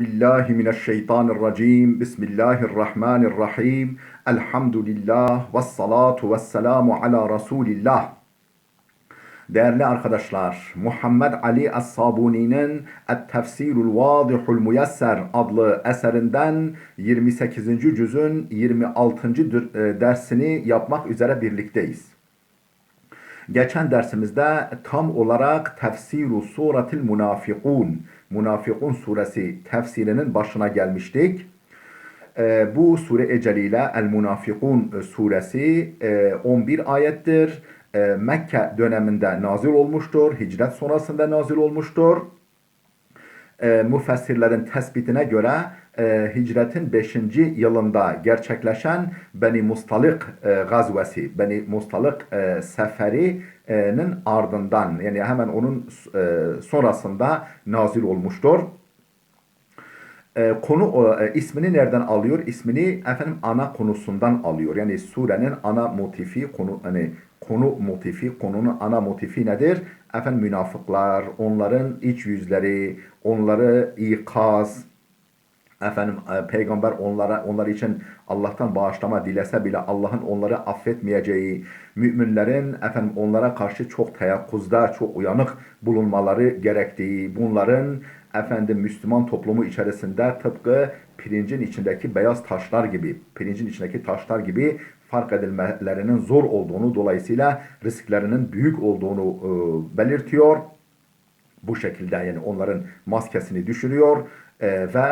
Billahi mineşşeytanirracim. Bismillahirrahmanirrahim. Elhamdülillah ve salatu ve selamu ala Resulillah. Değerli arkadaşlar, Muhammed Ali Es-Sabuni'nin Et-Tefsirul Vadihul Muyesser adlı eserinden 28. cüzün 26. dersini yapmak üzere birlikteyiz. Geçen dersimizde tam olarak Tefsiru Suratil Munafikun, Münafıkun suresi tefsirinin başına gelmiştik. Bu sure eceliyle El Munafikun suresi 11 ayettir. Mekke döneminde nazil olmuştur. Hicret sonrasında nazil olmuştur. Müfessirlerin tespitine göre hicretin 5. yılında gerçekleşen Beni Mustalık gazvesi, Beni Mustalık seferinin ardından, yani hemen onun sonrasında nazil olmuştur. Konu ismini nereden alıyor? İsmini ana konusundan alıyor. Yani surenin ana motifi, konunun ana motifi nedir? Münafıklar, onların iç yüzleri, onları ikaz, peygamber onlar için Allah'tan bağışlama dilese bile Allah'ın onları affetmeyeceği, müminlerin onlara karşı çok teyakkuzda, çok uyanık bulunmaları gerektiği, bunların Müslüman toplumu içerisinde tıpkı pirincin içindeki beyaz taşlar gibi, pirincin içindeki taşlar gibi fark edilmelerinin zor olduğunu, dolayısıyla risklerinin büyük olduğunu belirtiyor. Bu şekilde yani onların maskesini düşürüyor ve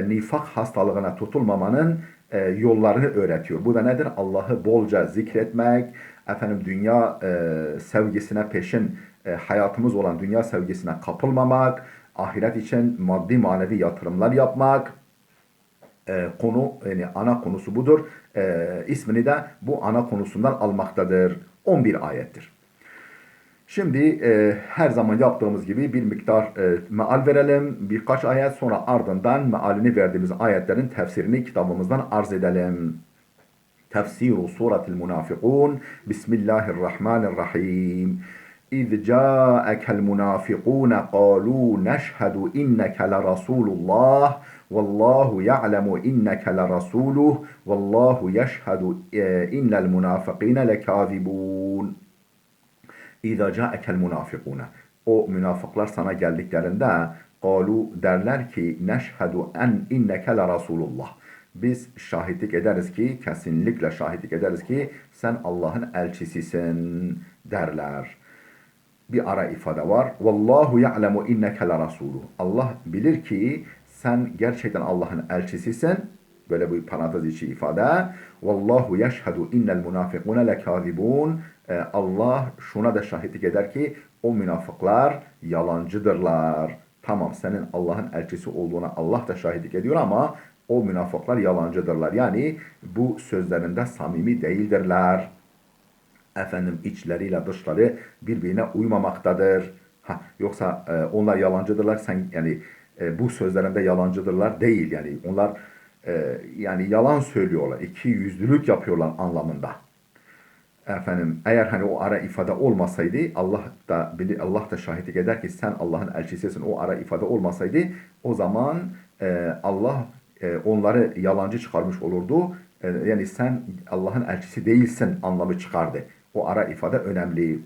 nifak hastalığına tutulmamanın yollarını öğretiyor. Bu da nedir? Allah'ı bolca zikretmek, dünya sevgisine peşin hayatımız olan dünya sevgisine kapılmamak, ahiret için maddi manevi yatırımlar yapmak. Konu, yani ana konusu budur. İsmini de bu ana konusundan almaktadır. 11 ayettir. Şimdi her zaman yaptığımız gibi bir miktar meal verelim. Birkaç ayet sonra ardından mealini verdiğimiz ayetlerin tefsirini kitabımızdan arz edelim. Tefsiru suratil munafikun. Bismillahirrahmanirrahim. İz ca'akel munafikun qalu neşhedü inneke lerasulullah vallahu ya'lemu inneke lerasuluh vallahu yeşhedü innel munafikine lekazibun. İza ca'ekel munafikuna. O münafıklar sana geldiklerinde qalu derler ki neşhedü en inneke le rasulullah. Biz şahitlik ederiz ki, kesinlikle şahitlik ederiz ki sen Allah'ın elçisisin derler. Bir ara ifade var. Vallahu ya'lemu inneke le rasuluh. Allah bilir ki sen gerçekten Allah'ın elçisisin. Böyle bir parantez içi ifade. Vallahu yeşhedü innel munafikune lekazibun. Allah şuna da şahitlik eder ki o münafıklar yalancıdırlar. Tamam, senin Allah'ın elçisi olduğuna Allah da şahitlik ediyor ama o münafıklar yalancıdırlar. Yani bu sözlerinde samimi değildirler. İçleriyle dışları birbirine uymamaktadır. Yoksa onlar yalancıdırlar, sen yani bu sözlerinde yalancıdırlar değil. Yani onlar yani yalan söylüyorlar, iki yüzlülük yapıyorlar anlamında. Eğer o ara ifade olmasaydı Allah da şahitlik eder ki sen Allah'ın elçisisin, o ara ifade olmasaydı o zaman Allah onları yalancı çıkarmış olurdu. Yani sen Allah'ın elçisi değilsin anlamı çıkardı. O ara ifade önemli.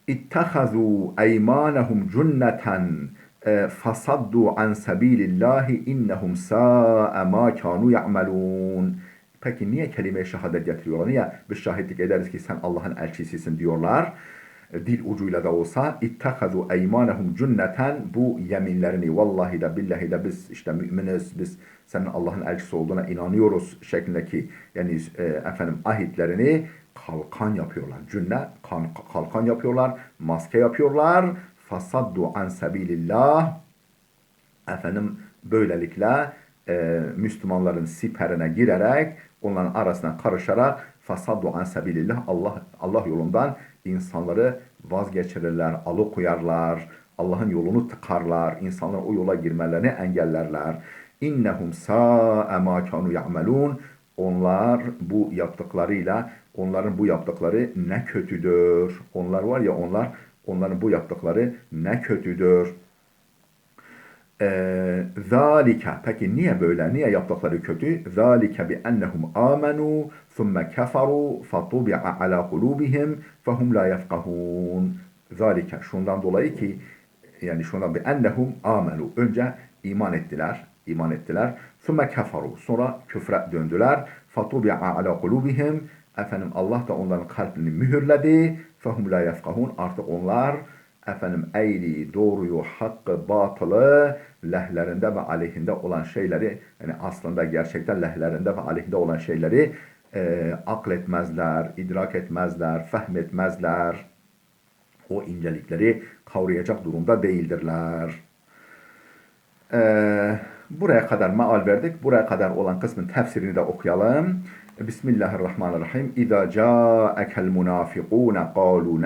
İttehazû eymanehum cunneten fasaddu an sabilillahi innehum sâ'e mâ kânû ya'melûn. Peki niye kelime-i şehadet getiriyorlar? Niye biz şahitlik ederiz ki sen Allah'ın elçisisin diyorlar? Dil ucuyla da olsa ittehazû eymanehum cunneten, bu yeminlerini vallahi de billahi de biz işte müminiz, biz senin Allah'ın elçisi olduğuna inanıyoruz şeklindeki yani ahitlerini kalkan yapıyorlar. Cünne kalkan yapıyorlar, maske yapıyorlar. Fasaddu an sabilillah. Böylelikle Müslümanların siperine girerek onların arasına karışarak fasaddu an sabilillah, Allah yolundan insanları vazgeçirirler, alıkoyarlar, Allah'ın yolunu tıkarlar, insanların o yola girmelerini engellerler. İnnehum sâ'e mâ kânû ya'melûn. Onların bu yaptıkları ne kötüdür. Onların bu yaptıkları ne kötüdür. Zalike. Peki niye böyle? Niye yaptıkları kötü? Zalike bi ennehum amenu thumme keferu fatubi'a ala kulubihim fehum la yefkahun. Zalike. Şundan dolayı ki yani şundan bi ennehum amenu. Önce iman ettiler. İman ettiler. Thumme keferu. Sonra küfre döndüler. Fatubi'a ala kulubihim. Efendim Allah da onların kalbini mühürledi. Fehum la yefkahun. Artık onlar eğri, doğruyu, hakkı, batılı lehlerinde ve aleyhinde olan şeyleri, yani aslında gerçekten lehlerinde ve aleyhinde olan şeyleri akletmezler, idrak etmezler, fehmetmezler. O incelikleri kavrayacak durumda değildirler. Buraya kadar meal verdik. Buraya kadar olan kısmın tefsirini de okuyalım. Bismillahirrahmanirrahim. İza ca'akel munafiqun qalu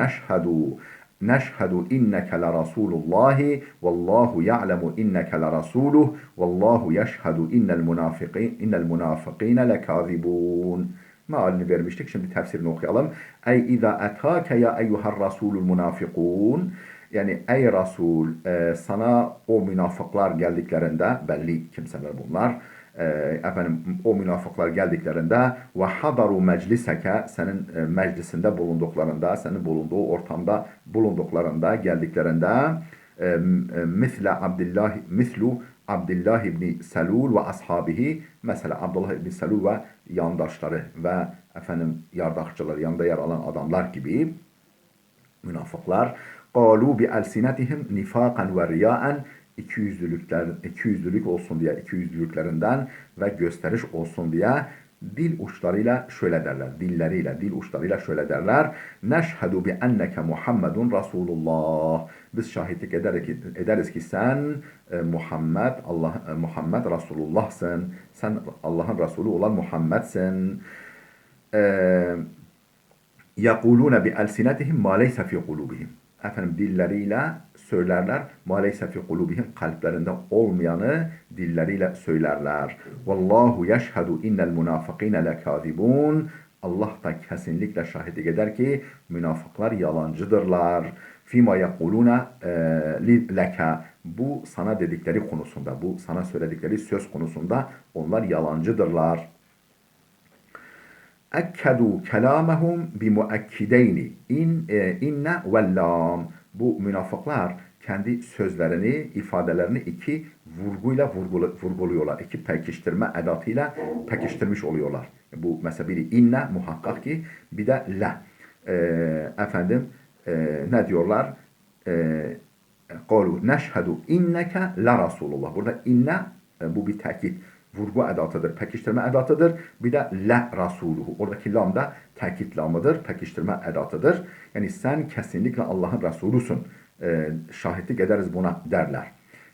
neşhedü inneke le rasulullahi vallahu ya'lemu inneke le rasuluh vallahu yeşhedü innel munafikine lekazibun. Mealini vermiştik. Şimdi tefsirini okuyalım. Ey iza atake ya eyyuhar rasulul munafikun. Yani ey Resul sana o münafıklar geldiklerinde, belli kimseler bunlar, o münafıklar geldiklerinde ve hadaru mecliseke, senin meclisinde bulunduklarında, senin bulunduğu ortamda bulunduklarında, geldiklerinde mislu Abdullah ibn Selul ve ashabihi, mesela Abdullah ibn Selul ve yandaşları ve yardakçıları, yanında yer alan adamlar gibi münafıklar قَالُوا بِأَلْسِنَتِهِمْ نِفَاقًا وَرِيَاءً ikiyüzlülük olsun diye, ikiyüzlülüklerinden ve gösteriş olsun diye dil uçlarıyla şöyle derler. Dil uçlarıyla şöyle derler. Neşhedü bi enneke Muhammedun Resulullah. Biz şahitlik ederiz ki sen Muhammed Resulullah'sın. Sen Allah'ın Resulü olan Muhammed'sin. يَقُولُونَ بِأَلْسِنَتِهِمْ مَا لَيْسَ فِي قُلُوبِهِمْ. Dilleriyle söylerler. Maalesef fi kulubihim, kalplerinde olmayanı dilleriyle söylerler. Vallahu yeşhedü innel münafıkine lekazibun. Allah da kesinlikle şahitlik eder ki münafıklar yalancıdırlar. Fima yekuluna leke. Bu sana dedikleri konusunda, bu sana söyledikleri söz konusunda onlar yalancıdırlar. Ekkedu kelamehum bi muakkideyni inne ve lam. Bu münafıklar kendi sözlerini, ifadelerini iki vurguyla vurguluyorlar. İki pekiştirme edatıyla pekiştirmiş oluyorlar. Bu mesela biri inne muhakkak ki, bir de la. Ne diyorlar? Kalu neşhedü inneke la Resulullah. Burada inne bu bir tekit. Vurgu edatıdır, pekiştirme edatıdır. Bir de le rasuluhu. Oradaki lam da tekit lamıdır, pekiştirme edatıdır. Yani sen kesinlikle Allah'ın Resulusun. Şahitlik ederiz buna derler.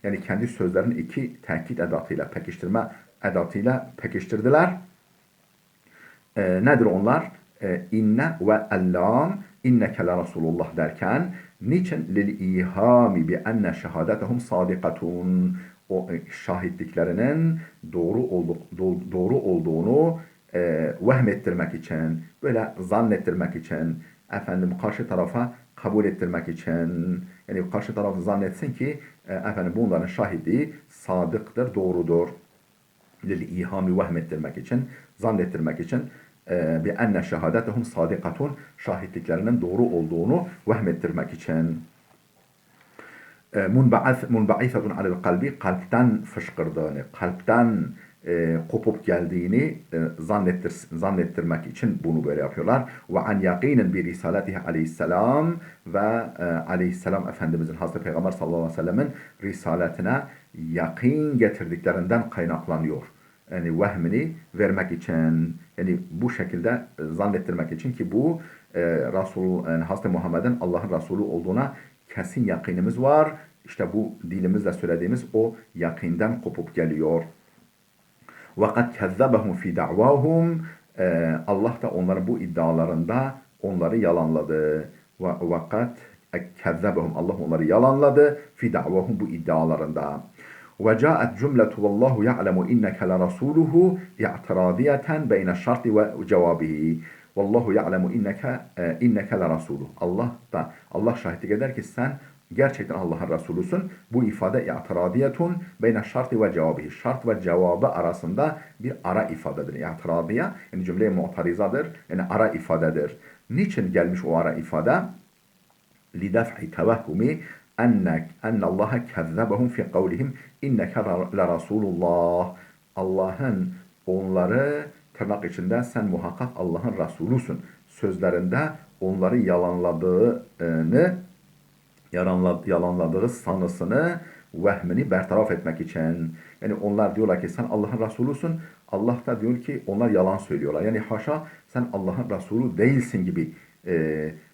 Yani kendi sözlerini iki tekit edatıyla, pekiştirme edatıyla pekiştirdiler. Nedir onlar? İnne ve ellam inneke le Resulullah derken niçin? Lil ihami bi enne şehadetehum sadikatun. O şahitliklerinin doğru olduğunu vehmettirmek için, böyle zannettirmek için, karşı tarafa kabul ettirmek için, yani karşı taraf zannetsin ki bunların şahitliği sadıktır, doğrudur. Lil ihami vehmettirmek için, zannettirmek için bi enne şehadetehum sadikatun, şahitliklerinin doğru olduğunu vehmettirmek için. Munba'ifetun alel kalbi, kalpten fışkırdığını, kalpten kopup geldiğini zannettirmek için bunu böyle yapıyorlar. Ve an yakinin bir risaletihi aleyhisselam ve aleyhisselam Efendimizin, Hazreti Peygamber sallallahu aleyhi ve sellemin risaletine yakin getirdiklerinden kaynaklanıyor. Yani vehmini vermek için, yani bu şekilde zannettirmek için ki bu Hazreti Muhammed'in Allah'ın Resulü olduğuna kesin yakinimiz var. İşte bu dilimizle söylediğimiz o yakinden kopup geliyor. وَقَدْ كَذَّبَهُمْ فِي دَعْوَاهُمْ. Allah da onların bu iddialarında onları yalanladı. وَقَدْ كَذَّبَهُمْ. Allah onları yalanladı. فِي دَعْوَاهُمْ, bu iddialarında. وَجَاءَتْ جُمْلَةُ وَاللّٰهُ يَعْلَمُ اِنَّكَ لَرَسُولُهُ اِعْتِرَاضِيَةً بَيْنَ الشَّرْطِ وَجَوَابِهِ. Vallahu ya'lemu inneke la rasuluh. Allah şahitlik eder ki sen gerçekten Allah'ın Resulusun. Bu ifade i'tiradiyetun beyne şartı ve cevabı. Şart ve cevabı arasında bir ara ifadedir. İ'tiradiye yani cümle-i mu'tarizadır. Yani ara ifadedir. Niçin gelmiş o ara ifade? لِدَفْعِ تَوَهُّمِ اَنَّ اللّٰهَ كَذَّبَهُمْ فِي قَوْلِهِمْ اِنَّكَ لَرَسُولُ اللّٰهِ Allah'ın onları tırnak içinde sen muhakkak Allah'ın Resulusun sözlerinde onları yalanladığı sanısını, vehmini bertaraf etmek için. Yani onlar diyorlar ki sen Allah'ın Resulusun. Allah da diyor ki onlar yalan söylüyorlar. Yani haşa sen Allah'ın Resulü değilsin gibi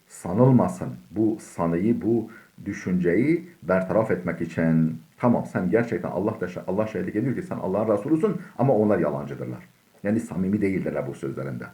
sanılmasın. Bu sanıyı, bu düşünceyi bertaraf etmek için. Tamam sen gerçekten Allah şahitlik ediyor ki sen Allah'ın Resulüsün ama onlar yalancıdırlar. Yani samimi değildirler bu sözlerinde.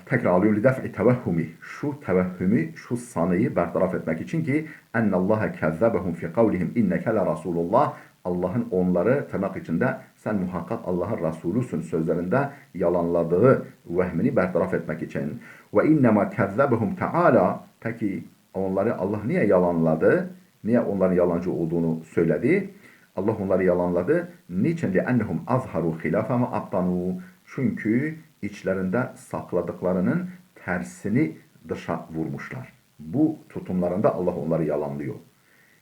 Tekrar alıyorum. Lidef'i tevehhumi. Şu tevehhümü, şu sanıyı bertaraf etmek için ki ennallâhe kezzebehum fi kavlihim inneke le Resulullah. Allah'ın onları tırnak içinde sen muhakkak Allah'ın Resulüsün sözlerinde yalanladığı vehmini bertaraf etmek için. Ve innema kezzebehum teala. Peki onları Allah niye yalanladı? Niye onların yalancı olduğunu söyledi? Allah onları yalanladı. Niçin? لِأَنَّهُمْ أَظْهَرُوا خِلَافَ مَا أَبْطَنُوا. Çünkü içlerinde sakladıklarının tersini dışa vurmuşlar. Bu tutumlarında Allah onları yalanlıyor.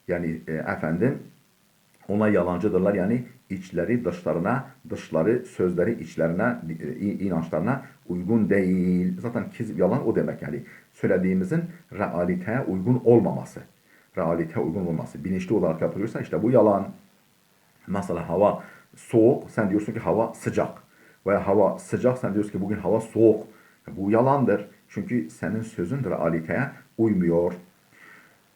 Yani efendim ona yalancıdırlar. Yani içleri dışlarına, dışları sözleri içlerine, inançlarına uygun değil. Zaten yalan o demek yani. Söylediğimizin realiteye uygun olmaması. Realiteye uygun olması. Bilinçli olarak yapılıyorsa işte bu yalan. Mesela hava soğuk, sen diyorsun ki hava sıcak. Veya hava sıcak, sen diyorsun ki bugün hava soğuk. Bu yalandır. Çünkü senin sözün realiteye uymuyor.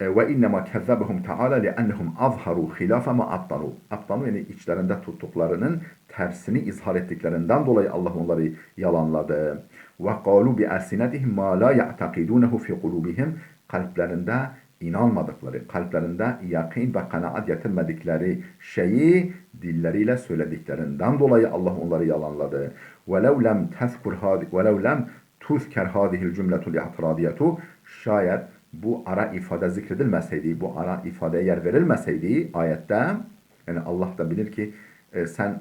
Ve innema kezzebehum Teala li'ennehum azharu hilafe ma abtanu. Abtanu yani içlerinde tuttuklarının tersini izhar ettiklerinden dolayı Allah onları yalanladı. Ve qalu bi elsinetihim ma la ya'takidunehu fi kulubihim. Kalplerinde inanmadıkları, kalplerinde yakin ve kanaat getirmedikleri şeyi dilleriyle söylediklerinden dolayı Allah onları yalanladı. وَلَوْ لَمْ تُذْكَرْ هَذِهِ الْجُمْلَةُ الْاَعْتِرَادِيَةُ. Şayet bu ara ifade zikredilmeseydi, bu ara ifadeye yer verilmeseydi ayette, yani Allah da bilir ki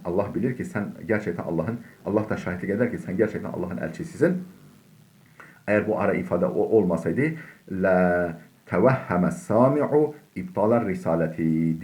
Allah bilir ki sen gerçekten Allah da şahitlik eder ki sen gerçekten Allah'ın elçisisin. Eğer bu ara ifade olmasaydı la tevehheme sami'u iptalar risaleti.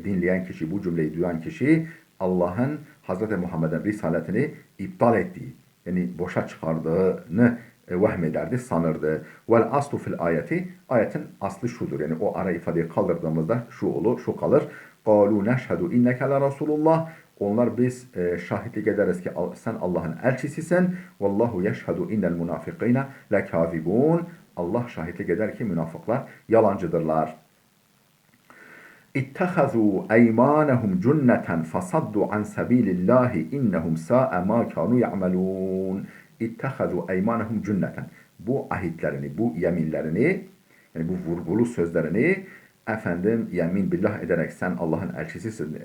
Dinleyen kişi, bu cümleyi duyan kişi Allah'ın Hazreti Muhammed'in risaletini iptal ettiği, yani boşa çıkardığını vehmederdi, sanırdı. Vel aslu fil ayeti. Ayetin aslı şudur. Yani o ara ifadeyi kaldırdığımızda şu olur, şu kalır. Qalu neşhedü inneke le Resulullah. Onlar biz şahitlik ederiz ki sen Allah'ın elçisisin. Vallahu yeşhedü innel munafikine lekâzibûn. Allah şahitlik eder ki münafıklar yalancıdırlar. İttehazû eymanehum cünneten fasaddu an sabilillahi innehum sâ'e mâ kânû ya'melûn. İttehazû eymanehum cünneten. Bu ahitlerini, bu yeminlerini, yani bu vurgulu sözlerini yemin billah ederek sen Allah'ın elçisisin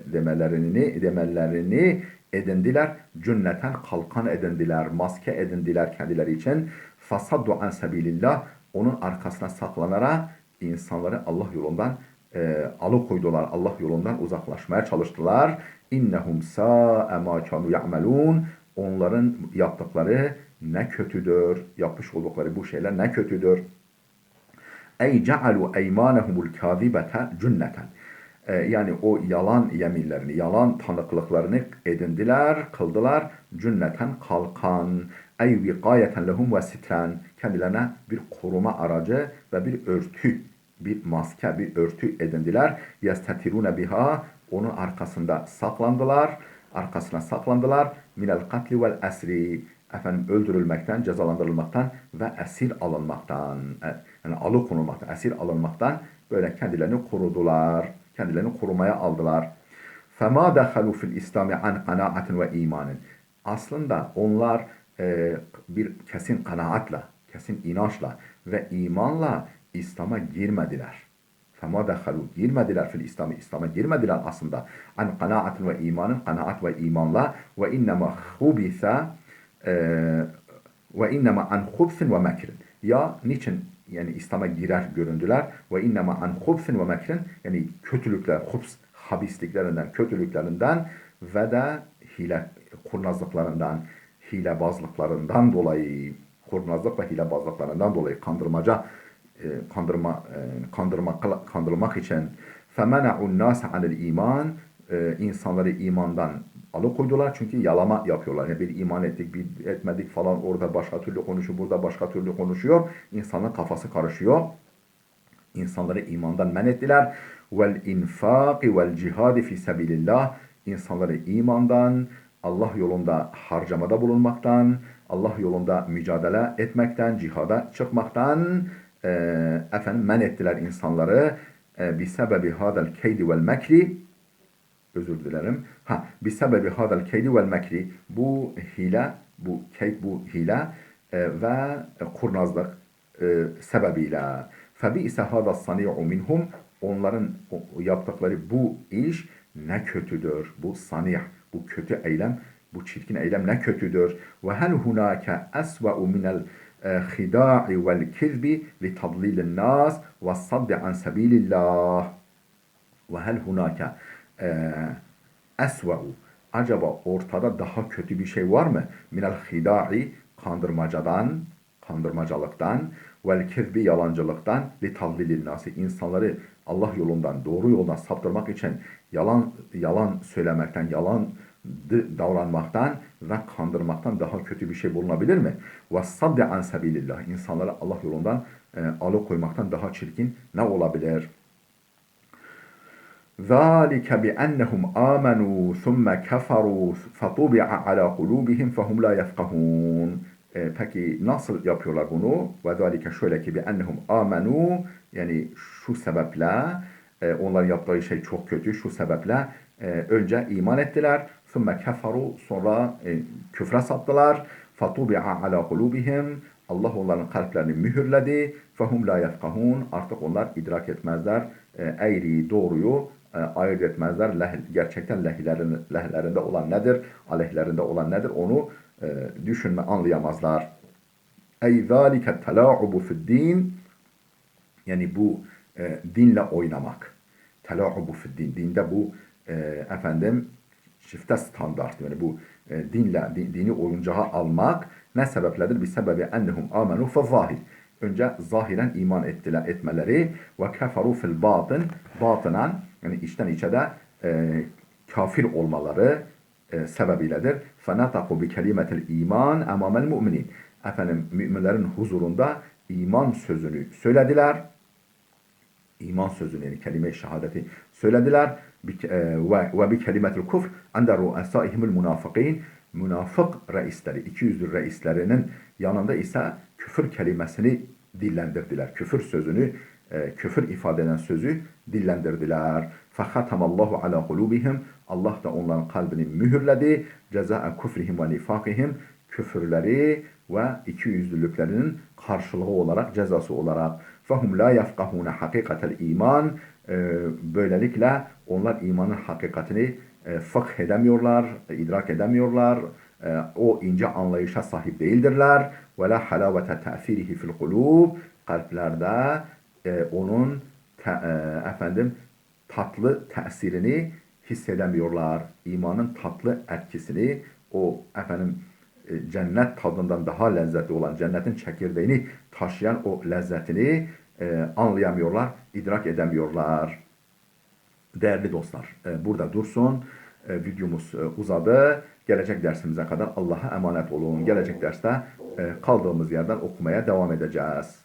demelerini edindiler. Cünneten kalkan edindiler, maske edindiler kendileri için. Fasaddu an sabilillah. Onun arkasına saklanarak insanları Allah yolundan alıkoydular. Allah yolundan uzaklaşmaya çalıştılar. İnnehum sâ'e mâ kânû ya'melûn. Onların yaptıkları ne kötüdür. Yapmış oldukları bu şeyler ne kötüdür. Ey cealu eymanehumul kâzibete cünneten. Yani o yalan yeminlerini, yalan tanıklıklarını edindiler, kıldılar. Cünneten kalkan. Ey vikayeten lehum ve sitren. Kendilerine bir koruma aracı ve bir örtü, bir maske, bir örtü edindiler. Yestetirune biha. Onun arkasında saklandılar. Arkasına saklandılar. Minel katli vel esri. Öldürülmekten, cezalandırılmaktan ve esir alınmaktan. Yani alıkonulmaktan, esir alınmaktan böyle kendilerini korudular. Kendilerini korumaya aldılar. فَمَا دَخَلُوا فِي الْاِسْلَامِ عَنْ قَنَاعَةٍ وَاِيمَانٍ. Aslında onlar bir kesin kanaatla, kesin inançla ve imanla İslam'a girmediler. فَمَا دَخَلُوا girmediler fil İslam'ı. İslam'a girmediler aslında. An kanaatin ve imanın, kanaat ve imanla ve innema hubisa ve innema an hubsin ve mekrin. Ya niçin yani İslam'a girer göründüler. Ve innema an hubsin ve mekrin, yani kötülükler, hubs, habisliklerinden, kötülüklerinden ve de hile, kurnazlıklarından, hilebazlıklarından dolayı, kurnazlık ve hilebazlıklarından dolayı kandırmak için femena'un nas anil iman, insanları imandan alıkoydular çünkü yalama yapıyorlar. Yani bir iman ettik, bir etmedik falan, orada başka türlü konuşuyor, burada başka türlü konuşuyor. İnsanın kafası karışıyor. İnsanları imandan men ettiler. Vel infaki vel cihadi fi sebilillah, insanları imandan, Allah yolunda harcamada bulunmaktan, Allah yolunda mücadele etmekten, cihada çıkmaktan men ettiler insanları. Bi sebebi hadal keydi vel mekri, özür dilerim. Bi sebebi hadal keydi vel mekri, bu hile, bu keyd, bu hile ve kurnazlık sebebiyle. فَبِئْسَ هَذَا الصَّنِيعُ مِنْهُمْ, onların yaptıkları bu iş ne kötüdür. Bu sani', bu kötü eylem, bu çirkin eylem ne kötüdür. وَهَلْ هُنَاكَ أَسْوَأُ مِنَ الْخِدَاعِ وَالْكِذْبِ لِتَضْلِيلِ النَّاسِ وَالصَّدِّ عَنْ سَبِيلِ اللّٰهِ. وَهَلْ هُنَاكَ أَسْوَأُ, acaba ortada daha kötü bir şey var mı? Minel hida'i, kandırmacalıktan, vel kezbi, yalancılıktan, li tadlilin nasi, insanları Allah yolundan, doğru yoldan saptırmak için yalan söylemekten, yalan davranmaktan ve kandırmaktan daha kötü bir şey bulunabilir mi? Ve sadde an sebilillah, insanları Allah yolundan alıkoymaktan daha çirkin ne olabilir? ذَٰلِكَ بِأَنَّهُمْ آمَنُوا ثُمَّ كَفَرُوا فَطُبِعَ عَلَى قُلُوبِهِمْ فَهُمْ لَا يَفْقَهُونَ. Peki nasıl yapıyorlar bunu? وَذَٰلِكَ şöyle ki بِأَنَّهُمْ آمَنُوا, yani şu sebeple, onların yaptığı şey çok kötü, şu sebeple önce iman ettiler. ثُمَّ كَفَرُوا, sonra küfre saptılar. فَطُبِعَ عَلَى قُلُوبِهِمْ, Allah onların kalplerini mühürledi. فَهُمْ لَا يَفْقَهُونَ, artık onlar idrak etmezler. Eğriyi, doğruyu ayırt etmezler. Gerçekten lehlerinde olan nedir, aleyhlerinde olan nedir, onu düşünme, anlayamazlar. Ey zâlike telâ'ubu fi'd-din, yani bu dinle oynamak. Telâ'ubu fi'd-din, dinde bu çifte standart, yani bu dini oyuncağa almak ne sebepledir? Bir sebebi ennehum amenu fe-zahir. Önce zahiren iman etmeleri ve keferu fil batın, batınan, yani içten içe de kafir olmaları sebebiyledir. فَنَطَقُوا بِكَلِمَةِ الْا۪يمَانِ اَمَامَ الْمُؤْمِنِينَ. Müminlerin huzurunda iman sözünü söylediler. İman sözünü, yani kelime-i şehadeti söylediler. Ve bi kelimetul kufr ende ru'asaihimul münafıkîn, münafık reisleri, ikiyüzlü reislerinin yanında ise küfür kelimesini dillendirdiler. Küfür sözünü, küfür ifade eden sözü dillendirdiler. Fehatamallahu ala kulubihim, Allah da onların kalbini mühürledi. Cezâe kufrihim ve nifakihim, küfürleri ve ikiyüzlülüklerinin karşılığı olarak, cezası olarak. Fehum la yefkahune hakikatel iman, böylelikle onlar imanın hakikatini fıkh edemiyorlar, idrak edemiyorlar, o ince anlayışa sahip değildirler. Ve la halavete te'sirihi fil kulub, kalplerde onun tatlı tesirini hissedemiyorlar. İmanın tatlı etkisini, o cennet tadından daha lezzetli olan, cennetin çekirdeğini taşıyan o lezzetini anlayamıyorlar, idrak edemiyorlar. Değerli dostlar, burada dursun. Videomuz uzadı. Gelecek dersimize kadar Allah'a emanet olun. Gelecek derste kaldığımız yerden okumaya devam edeceğiz.